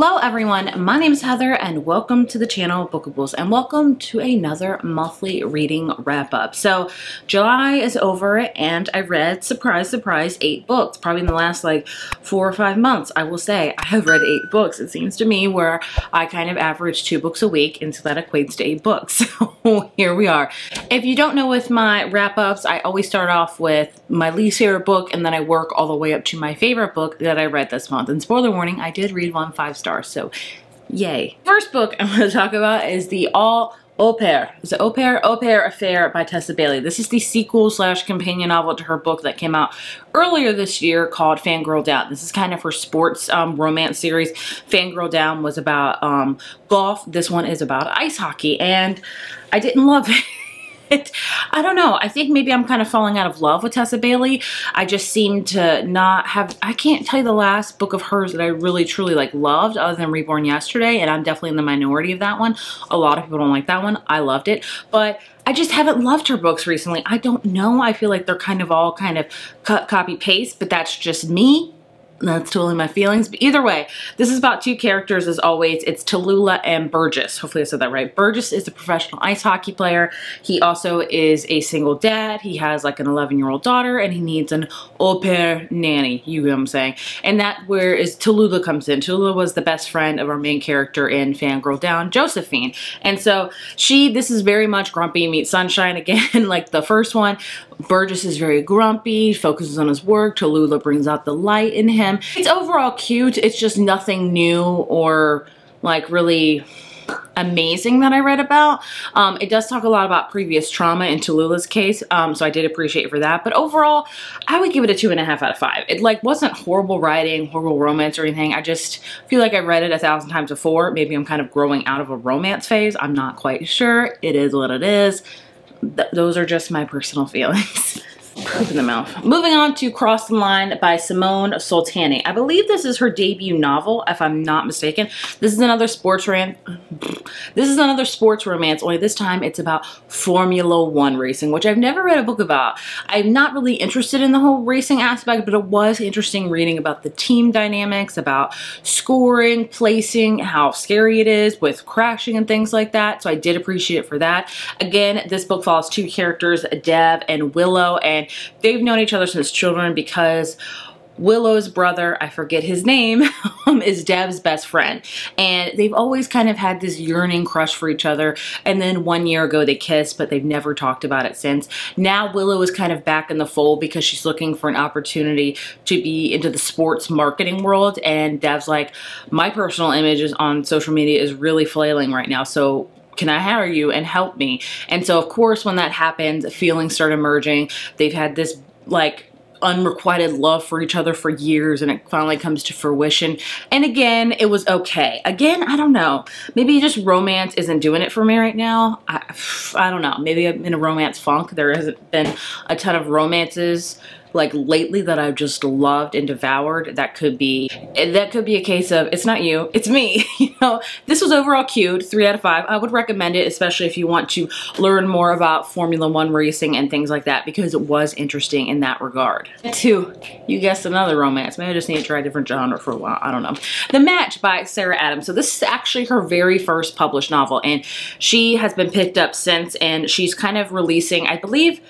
Hello everyone, my name is Heather and welcome to the channel Bookables and welcome to another monthly reading wrap up. So July is over and I read, surprise, surprise, 8 books. Probably in the last like 4 or 5 months, I will say I have read 8 books. It seems to me where I kind of average 2 books a week, and so that equates to 8 books. So here we are. If you don't know, with my wrap ups, I always start off with my least favorite book and then I work all the way up to my favorite book that I read this month. And spoiler warning, I did read one 5 stars, so yay. First book I'm going to talk about is the Opare Affair by Tessa Bailey. This is the sequel slash companion novel to her book that came out earlier this year called Fangirl Down. This is kind of her sports romance series. Fangirl Down was about golf. This one is about ice hockey, and I didn't love it. I don't know. I think maybe I'm kind of falling out of love with Tessa Bailey. I just seem to not have, I can't tell you the last book of hers that I really truly like loved other than Reborn Yesterday, and I'm definitely in the minority of that one. A lot of people don't like that one. I loved it, but I just haven't loved her books recently. I don't know. I feel like they're kind of all kind of cut, copy, paste, but that's just me. That's totally my feelings. But either way, this is about 2 characters as always. It's Tallulah and Burgess. Hopefully I said that right. Burgess is a professional ice hockey player. He also is a single dad. He has like an 11-year-old daughter and he needs an au pair nanny. You know what I'm saying? And that where is Tallulah comes in. Tallulah was the best friend of our main character in Fangirl Down, Josephine. And so this is very much Grumpy Meets Sunshine again, like the first one. Burgess is very grumpy, focuses on his work. Tallulah brings out the light in him. It's overall cute. It's just nothing new or like really amazing that I read about. It does talk a lot about previous trauma in Tallulah's case, so I did appreciate it for that. But overall, I would give it a 2.5 out of 5. It like wasn't horrible writing, horrible romance or anything. I just feel like I've read it 1,000 times before. Maybe I'm kind of growing out of a romance phase. I'm not quite sure. It is what it is. Those are just my personal feelings. Poop in the mouth. Moving on to Cross the Line by Simone Soltani. I believe this is her debut novel, if I'm not mistaken. This is another sports romance. Only this time it's about Formula 1 racing, which I've never read a book about. I'm not really interested in the whole racing aspect, but it was interesting reading about the team dynamics, about scoring, placing, how scary it is with crashing and things like that. So I did appreciate it for that. Again, this book follows 2 characters, Dev and Willow, and they've known each other since children because Willow's brother, I forget his name, is Dev's best friend. And they've always kind of had this yearning crush for each other. And then 1 year ago they kissed, but they've never talked about it since. Now Willow is kind of back in the fold because she's looking for an opportunity to be into the sports marketing world. And Dev's like, my personal image on social media is really flailing right now. So can I hire you and help me? And so of course when that happens, feelings start emerging. They've had this like unrequited love for each other for years, and it finally comes to fruition. And again, it was okay. Again, I don't know. Maybe just romance isn't doing it for me right now. I don't know. Maybe I'm in a romance funk. There hasn't been a ton of romances like lately that I've just loved and devoured. That could be a case of it's not you, it's me. You know, this was overall cute, 3 out of 5. I would recommend it, especially if you want to learn more about Formula 1 racing and things like that, because it was interesting in that regard. 2, you guessed, another romance. Maybe I just need to try a different genre for a while. I don't know. The Match by Sarah Adams. So this is actually her very first published novel, and she has been picked up since, and she's kind of releasing, I believe,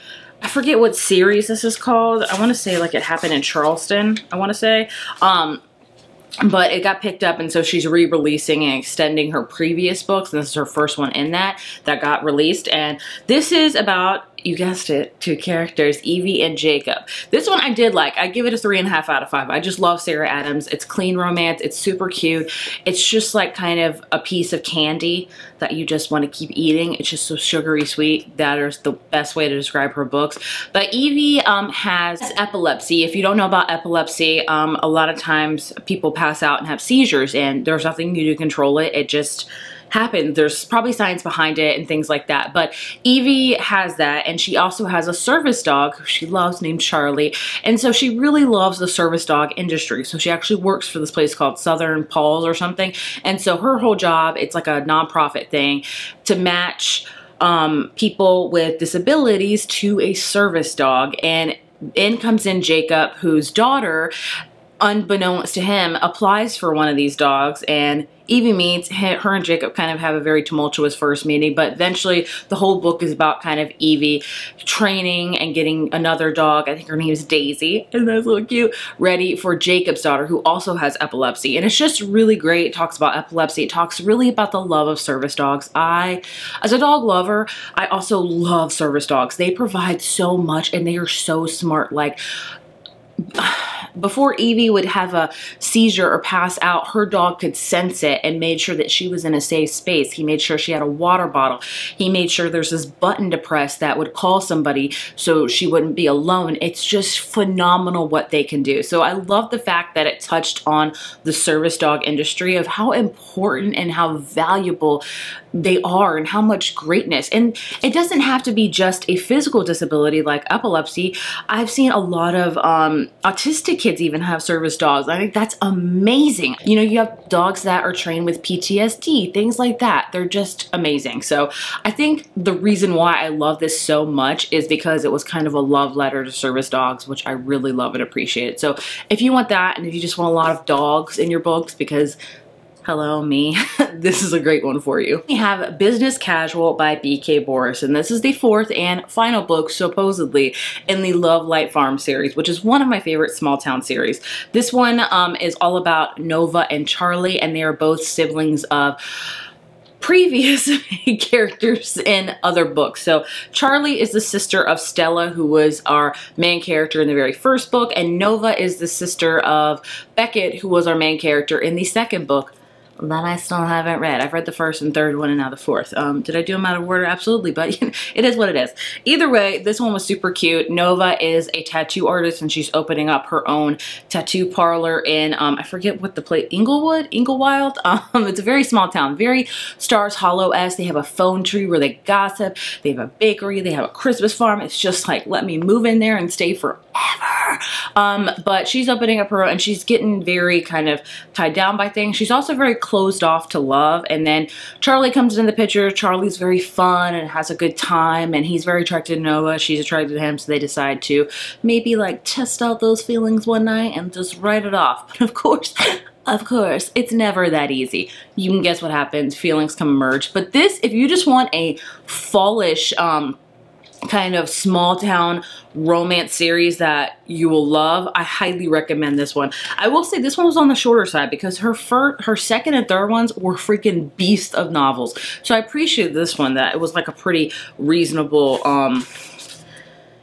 I forget what series this is called. I want to say like it happened in Charleston, I want to say. But it got picked up, and so she's re-releasing and extending her previous books. And this is her first one in that got released. And this is about, you guessed it, 2 characters, Evie and Jacob. This one I did like. I give it a 3.5 out of 5. I just love Sarah Adams. It's clean romance. It's super cute. It's just like kind of a piece of candy that you just want to keep eating. It's just so sugary sweet. That is the best way to describe her books. But Evie has epilepsy. If you don't know about epilepsy, a lot of times people pass out and have seizures, and there's nothing you do to control it. It just happens. There's probably science behind it and things like that. But Evie has that, and she also has a service dog who she loves named Charlie. And so she really loves the service dog industry. So she actually works for this place called Southern Paws or something. And so her whole job, it's like a nonprofit thing to match people with disabilities to a service dog. And in comes in Jacob, whose daughter unbeknownst to him, applies for one of these dogs, and Evie meets her and Jacob kind of have a very tumultuous first meeting, but eventually the whole book is about kind of Evie training and getting another dog, I think her name is Daisy, and that's so cute, ready for Jacob's daughter, who also has epilepsy. And it's just really great. It talks about epilepsy. It talks really about the love of service dogs. As a dog lover, I also love service dogs. They provide so much and they are so smart. Like, before Evie would have a seizure or pass out, her dog could sense it and made sure that she was in a safe space. He made sure she had a water bottle. He made sure there's this button to press that would call somebody so she wouldn't be alone. It's just phenomenal what they can do. So I love the fact that it touched on the service dog industry, of how important and how valuable they are and how much greatness. And it doesn't have to be just a physical disability like epilepsy. I've seen a lot of autistic kids even have service dogs. I think that's amazing. You know, you have dogs that are trained with PTSD, things like that. They're just amazing. So I think the reason why I love this so much is because it was kind of a love letter to service dogs, which I really love and appreciate. So if you want that, and if you just want a lot of dogs in your books, because hello, me. This is a great one for you. We have Business Casual by B.K. Boris, and this is the fourth and final book, supposedly, in the Love Light Farm series, which is one of my favorite small town series. This one is all about Nova and Charlie, and they are both siblings of previous characters in other books. So Charlie is the sister of Stella, who was our main character in the very first book, and Nova is the sister of Beckett, who was our main character in the second book that I still haven't read. I've read the first and third one and now the fourth. Did I do them out of order? Absolutely, but it is what it is. Either way, this one was super cute. Nova is a tattoo artist and she's opening up her own tattoo parlor in, I forget what the place, Inglewood? It's a very small town, very Stars Hollow-esque. They have a phone tree where they gossip. They have a bakery. They have a Christmas farm. It's just like, let me move in there and stay forever. But she's opening up her own, and she's getting very kind of tied down by things. She's also very closed off to love. And then Charlie comes in the picture. Charlie's very fun and has a good time, and he's very attracted to Nova. She's attracted to him, so they decide to maybe like test out those feelings one night and just write it off. But of course, it's never that easy. You can guess what happens. Feelings come emerge. But this, if you just want a fallish, kind of small town romance series that you will love, I highly recommend this one. I will say this one was on the shorter side because her second and third ones were freaking beasts of novels. So I appreciate this one, that it was like a pretty reasonable,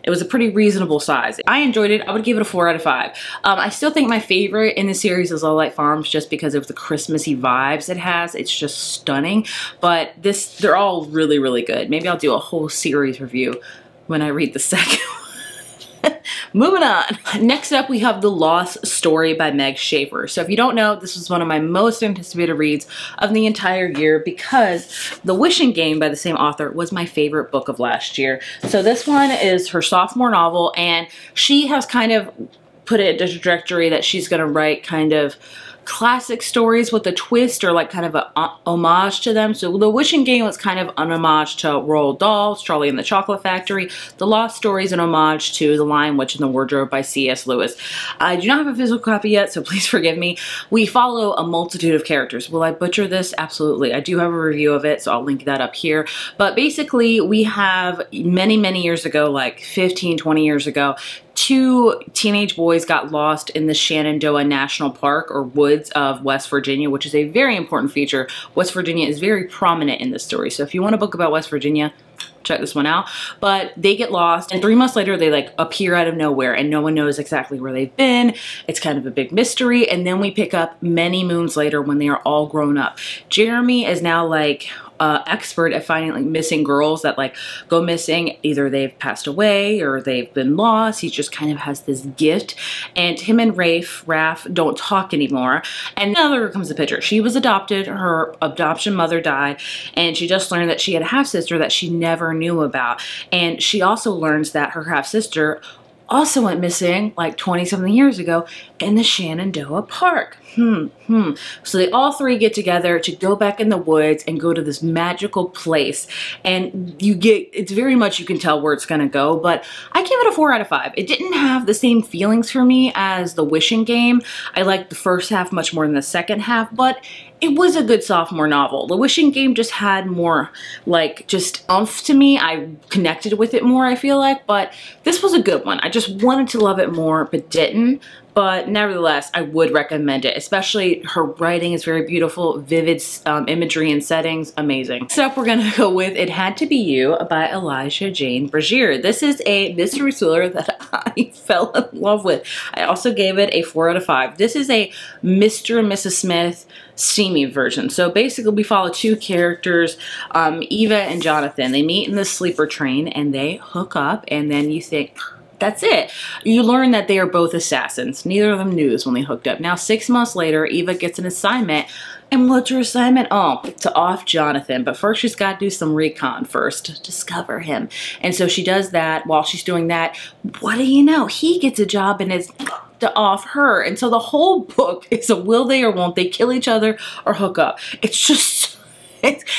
it was a pretty reasonable size. I enjoyed it. I would give it a 4 out of 5. I still think my favorite in the series is Love Light Farms, just because of the Christmassy vibes it has. It's just stunning. But they're all really, really good. Maybe I'll do a whole series review when I read the second one. Moving on. Next up, we have The Lost Story by Meg Schaefer. So if you don't know, this was one of my most anticipated reads of the entire year, because The Wishing Game by the same author was my favorite book of last year. So this one is her sophomore novel, and she has kind of put it in a trajectory that she's going to write kind of classic stories with a twist, or like kind of a homage to them. So The Wishing Game was kind of an homage to Roald Dahl's Charlie and the Chocolate Factory. The Lost Story is an homage to The Lion, Witch, and the Wardrobe by C.S. Lewis. I do not have a physical copy yet, so please forgive me. We follow a multitude of characters. Will I butcher this? Absolutely. I do have a review of it, so I'll link that up here. But basically, we have many, many years ago, like 15, 20 years ago, 2 teenage boys got lost in the Shenandoah National Park, or woods of West Virginia, which is a very important feature. West Virginia is very prominent in this story. So if you want a book about West Virginia, check this one out. But they get lost, and 3 months later they like appear out of nowhere, and no one knows exactly where they've been. It's kind of a big mystery. And then we pick up many moons later when they are all grown up. Jeremy is now like expert at finding like missing girls that like go missing. Either they've passed away or they've been lost. He just kind of has this gift. And him and Raph don't talk anymore. And now there comes the picture. She was adopted. Her adoption mother died, and she just learned that she had a half-sister that she never knew about. And she also learns that her half-sister also went missing like 20 something years ago in the Shenandoah Park. So they all three get together to go back in the woods and go to this magical place. And it's very much, you can tell where it's gonna go, but I give it a 4 out of 5. It didn't have the same feelings for me as The Wishing Game. I liked the first half much more than the second half, but it was a good sophomore novel. The Wishing Game just had more like just oomph to me. I connected with it more, I feel like, but this was a good one. I just wanted to love it more, but didn't. But nevertheless, I would recommend it, especially her writing is very beautiful, vivid imagery and settings, amazing. Next up, we're gonna go with It Had to Be You by Elijah Jane Brazier. This is a mystery thriller that I fell in love with. I also gave it a 4 out of 5. This is a Mr. and Mrs. Smith steamy version. So basically we follow two characters, Eva and Jonathan. They meet in the sleeper train and they hook up, and then you think, that's it. You learn that they are both assassins. Neither of them knew this when they hooked up. Now, 6 months later, Eva gets an assignment. And what's her assignment? Oh, to off Jonathan. But first, she's got to do some recon first to discover him. And so she does that. While she's doing that, what do you know? He gets a job and it's to off her. And so the whole book is a will they or won't they kill each other or hook up. It's just...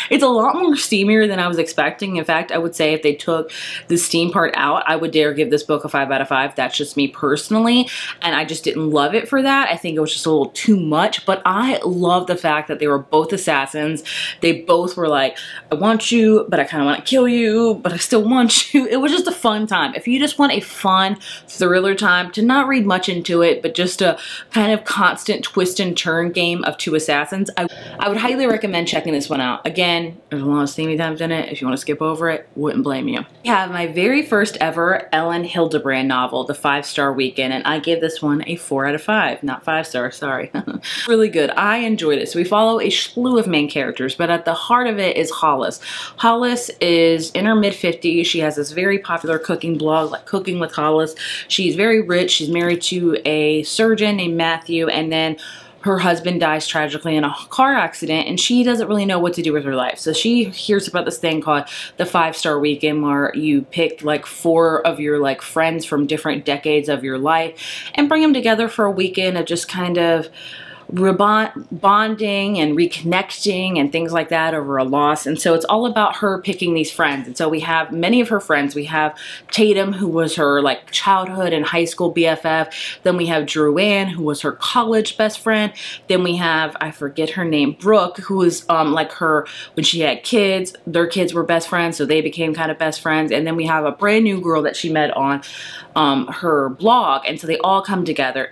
It's a lot more steamier than I was expecting. In fact, I would say if they took the steam part out, I would dare give this book a 5 out of 5. That's just me personally. And I just didn't love it for that. I think it was just a little too much. But I love the fact that they were both assassins. They both were like, I want you, but I kind of want to kill you, but I still want you. It was just a fun time. If you just want a fun thriller time, to not read much into it, but just a kind of constant twist and turn game of two assassins, I would highly recommend checking this one out. Again, there's a lot of steamy times in it. If you want to skip over it, wouldn't blame you. I have my very first ever Ellen Hildebrand novel, The 5-Star Weekend, and I gave this one a 4 out of 5. Not 5 stars, sorry. Really good. I enjoyed it. So we follow a slew of main characters, but at the heart of it is Hollis. Hollis is in her mid-50s. She has this very popular cooking blog, like Cooking with Hollis. She's very rich. She's married to a surgeon named Matthew, and then her husband dies tragically in a car accident, and she doesn't really know what to do with her life. So she hears about this thing called the 5-Star Weekend, where you pick like 4 of your like friends from different decades of your life and bring them together for a weekend of just kind of bonding and reconnecting and things like that over a loss. And so it's all about her picking these friends. And so we have many of her friends. We have Tatum, who was her like childhood and high school BFF. Then we have Drew Ann, who was her college best friend. Then we have, I forget her name, Brooke, who was like her when she had kids. Their kids were best friends, so they became kind of best friends. And then we have a brand new girl that she met on her blog. And so they all come together.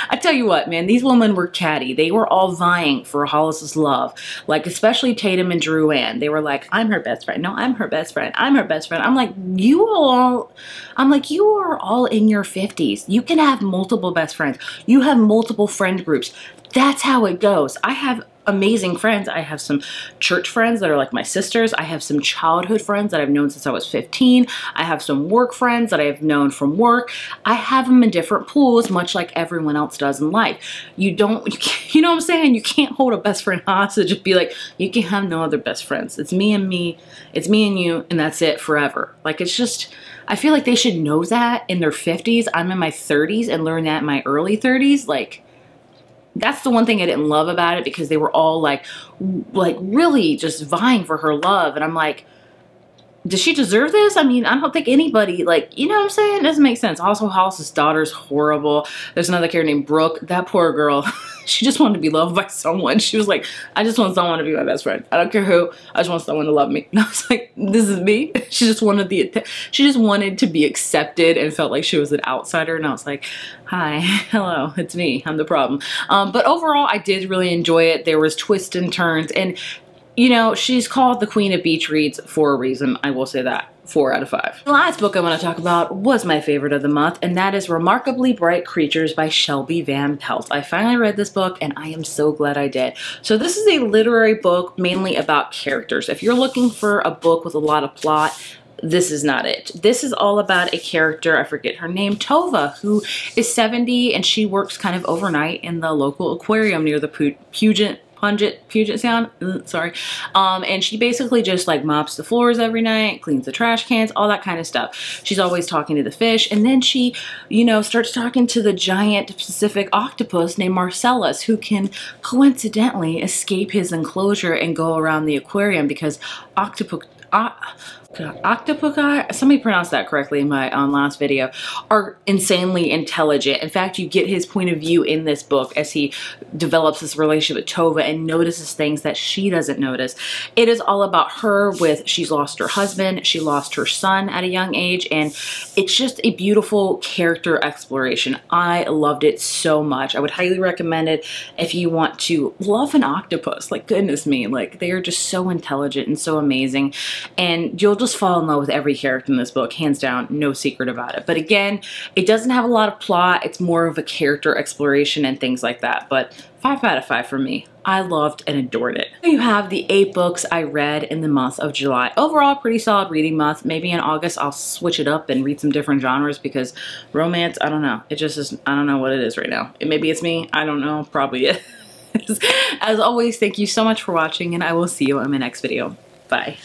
I tell you what, man, these women were catty. They were all vying for Hollis's love. Like, especially Tatum and Drew Ann. They were like, I'm her best friend. No, I'm her best friend. I'm her best friend. I'm like, you are all in your 50s. You can have multiple best friends. You have multiple friend groups. That's how it goes. I have amazing friends. I have some church friends that are like my sisters. I have some childhood friends that I've known since I was 15. I have some work friends that I have known from work. I have them in different pools, much like everyone else does in life. You know what I'm saying? You can't hold a best friend hostage and be like, you can have no other best friends. It's me and me. It's me and you, and that's it forever. Like, it's just, I feel like they should know that in their 50s. I'm in my 30s and learned that in my early 30s. Like, that's the one thing I didn't love about it, because they were all like really just vying for her love. And I'm like, does she deserve this? I mean, I don't think anybody, like, you know what I'm saying? It doesn't make sense. Also, Hollis's daughter's horrible. There's another character named Brooke. That poor girl, she just wanted to be loved by someone. She was like, I just want someone to be my best friend. I don't care who. I just want someone to love me. And I was like, this is me. She just wanted to be accepted and felt like she was an outsider. And I was like, hi, hello, it's me. I'm the problem. But overall, I did really enjoy it. There was twists and turns, and you know, she's called the Queen of Beach Reads for a reason. I will say that. 4 out of 5. The last book I want to talk about was my favorite of the month, and that is Remarkably Bright Creatures by Shelby Van Pelt. I finally read this book, and I am so glad I did. So this is a literary book mainly about characters. If you're looking for a book with a lot of plot, this is not it. This is all about a character, I forget her name, Tova, who is 70, and she works kind of overnight in the local aquarium near the Puget Puget Sound, sorry. And she basically just like mops the floors every night, cleans the trash cans, all that kind of stuff. She's always talking to the fish. And then she, you know, starts talking to the giant Pacific octopus named Marcellus, who can coincidentally escape his enclosure and go around the aquarium because octopus, somebody pronounced that correctly in my last video, are insanely intelligent. In fact, you get his point of view in this book as he develops this relationship with Tova and notices things that she doesn't notice. It is all about her with, she's lost her husband, she lost her son at a young age, and it's just a beautiful character exploration. I loved it so much. I would highly recommend it if you want to love an octopus. Like, goodness me, like they are just so intelligent and so amazing. And you'll just fall in love with every character in this book, hands down, no secret about it. But again, it doesn't have a lot of plot. It's more of a character exploration and things like that. But 5 out of 5 for me. I loved and adored it. There you have the 8 books I read in the month of July. Overall, pretty solid reading month. Maybe in August I'll switch it up and read some different genres because romance, I don't know. It just is, I don't know what it is right now. Maybe it's me. I don't know. Probably it is. As always, thank you so much for watching, and I will see you in my next video. Bye.